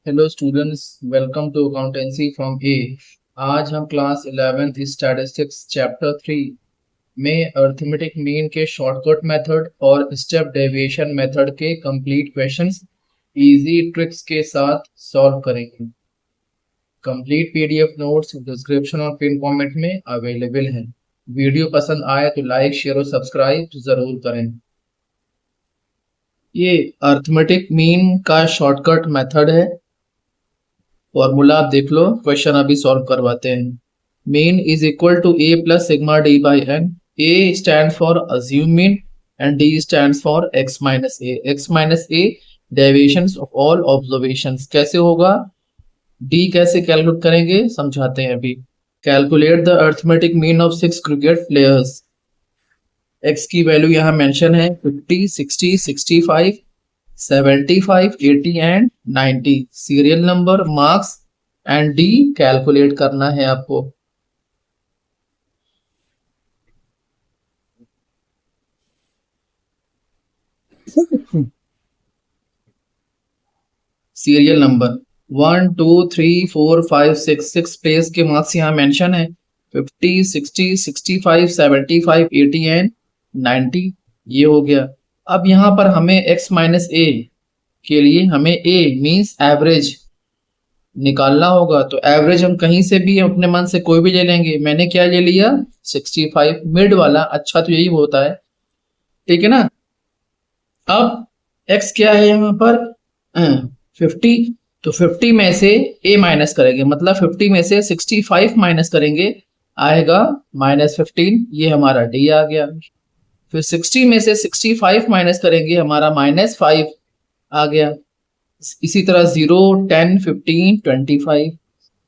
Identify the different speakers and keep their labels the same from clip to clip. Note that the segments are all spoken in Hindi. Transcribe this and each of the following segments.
Speaker 1: Hello students, welcome to accountancy from A. आज हम क्लास 11th स्टैटिस्टिक्स चैप्टर 3 में अर्थमेटिक मीन के शॉर्टकट मेथड और स्टेप डेविएशन मेथड के कंप्लीट क्वेश्चंस इजी ट्रिक्स के साथ सॉल्व करेंगे। कंप्लीट पीडीएफ नोट्स डिस्क्रिप्शन और पिन कमेंट में अवेलेबल हैं। वीडियो पसंद आए तो लाइक, शेयर और सब्सक्राइब जरूर करें। ये अर्थमेटिक मीन का शॉर्टकट मेथड है। फॉर्मूला आप देख लो, क्वेश्चन अभी सॉल्व करवाते हैं। Mean is equal to A plus sigma D by N. A stand for assume mean and D stand for X minus A. X minus A deviations of all observations. कैसे होगा, डी कैसे कैलकुलेट करेंगे समझाते हैं अभी। Calculate the arithmetic mean of 6 cricket players. X की वैल्यू यहाँ मेंशन है 50, 60, 65, 75, 80 and 90। Serial number, marks and D calculate करना है आपको। सीरियल नंबर 1 2 3 4 5 6, 6 प्लेयर्स के मार्क्स यहाँ मेंशन है 50, 60, 65, 75, 80 एंड 90। ये हो गया। अब यहाँ पर हमें x माइनस ए के लिए हमें a मीन्स एवरेज निकालना होगा। तो एवरेज हम कहीं से भी अपने मन से कोई भी ले लेंगे। मैंने क्या ले लिया, 65 मिड वाला। अच्छा, तो यही होता है, ठीक है ना। अब x क्या है यहाँ पर 50। तो 50 में से a माइनस करेंगे, मतलब 50 में से 65 माइनस करेंगे, आएगा -15। ये हमारा d आ गया। फिर 60 में से 65 माइनस करेंगे, हमारा -5 आ गया। इसी तरह 0, 10, 15, 25।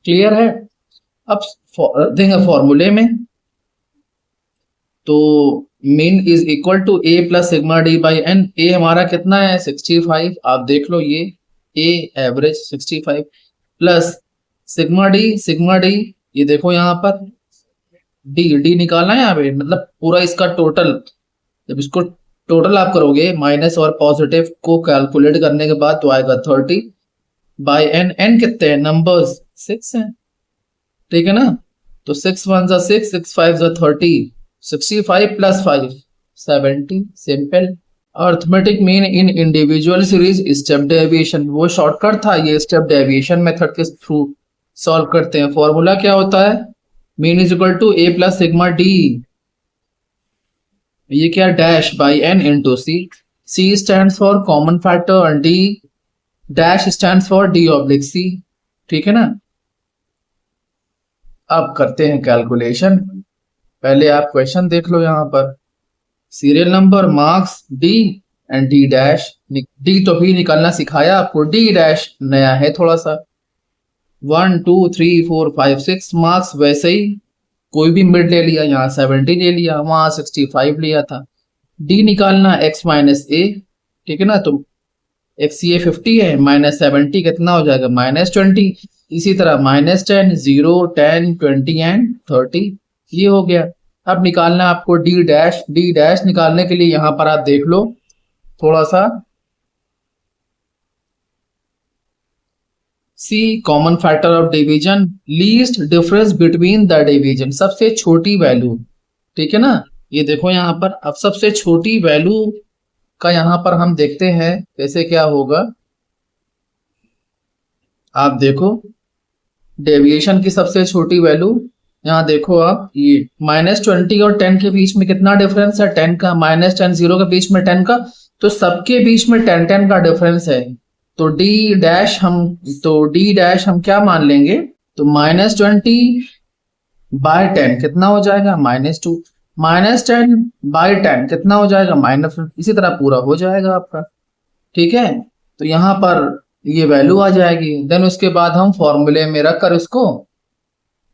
Speaker 1: क्लियर है। अब देंगे फॉर्मूले में। तो mean is equal to A plus sigma D by N. A हमारा कितना है 65, आप देख लो, ये A average 65 plus sigma D. Sigma D ये देखो यहाँ पर डी निकालना है यहाँ पे, मतलब पूरा इसका टोटल। जब इसको टोटल आप करोगे माइनस और पॉजिटिव को कैलकुलेट करने के बाद तो आएगा 30 बाई एन। एन कितने हैं, नंबर्स 6 हैं, ठीक है ना। तो 6 1 जा 6, 6 5 जा 30, 65 plus 5 70। Simple. Arithmetic mean in individual series step deviation, वो शॉर्टकट था, ये स्टेप डेविएशन मेथड के थ्रू सॉल्व करते हैं। फॉर्मूला क्या होता है, mean is equal to A plus sigma D, ये क्या, dash by N into C. C stand for common factor and D dash stand for D oblique C, ठीक है ना। अब करते हैं कैलकुलेशन। पहले आप क्वेश्चन देख लो यहाँ पर, serial number, marks, D and D dash. D तो भी निकालना सिखाया आपको, डी डैश नया है थोड़ा सा। 1 2 3 4 5 6 मार्क्स वैसे ही कोई भी मिड ले लिया, यहाँ 70 ले लिया, वहां 65 लिया था। डी निकालना x माइनस ए, ठीक है ना। तो x ये 50 है, -70 कितना हो जाएगा, -20। इसी तरह -10, 0, 10, 20 एंड 30। ये हो गया। अब निकालना आपको डी डैश। डी डैश निकालने के लिए यहाँ पर आप देख लो थोड़ा सा, C common factor of division, least difference between the division, सबसे छोटी वैल्यू, ठीक है ना। ये देखो यहाँ पर, अब सबसे छोटी वैल्यू का यहाँ पर हम देखते हैं कैसे क्या होगा। आप देखो डेविएशन की सबसे छोटी वैल्यू, यहाँ देखो आप, ये -20 और 10 के बीच में कितना डिफरेंस है, 10 का। -10 0 के बीच में 10 का, तो सबके बीच में 10 10 का डिफरेंस है। तो डी डैश हम क्या मान लेंगे, तो -20 बाय 10 कितना हो जाएगा, -2। -10 बाय 10 कितना हो जाएगा, -15। इसी तरह पूरा हो जाएगा आपका, ठीक है। तो यहाँ पर ये वैल्यू आ जाएगी। देन उसके बाद हम फॉर्मूले में रखकर इसको,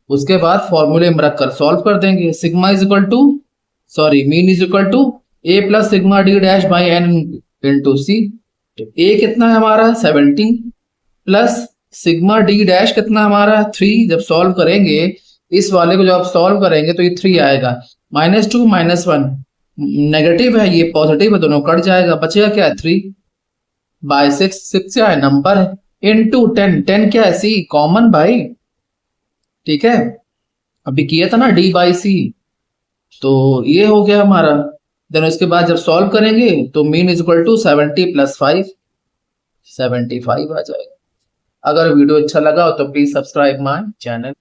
Speaker 1: उसके बाद फॉर्मूले में रखकर सॉल्व कर देंगे। Sigma is equal to, sorry, mean is equal to A plus sigma D dash by N into C. तो ए कितना है हमारा 70 प्लस सिग्मा डी डैश कितना हमारा 3। जब सॉल्व करेंगे इस वाले को, जब आप सॉल्व करेंगे तो ये 3 आएगा। -2 -1 नेगेटिव है, ये पॉजिटिव है, दोनों कट जाएगा, बचेगा क्या 3 बाय 6। 6 क्या है, नंबर है, इनटू 10, 10 क्या है, सी कॉमन भाई, ठीक है, अभी किया था ना डी बाई सी, तो ये हो गया हमारा। देन उसके बाद जब सॉल्व करेंगे तो मीन इज इक्वल टू 70 + 5, 75 आ जाएगा। अगर वीडियो अच्छा लगा हो तो प्लीज सब्सक्राइब माय चैनल।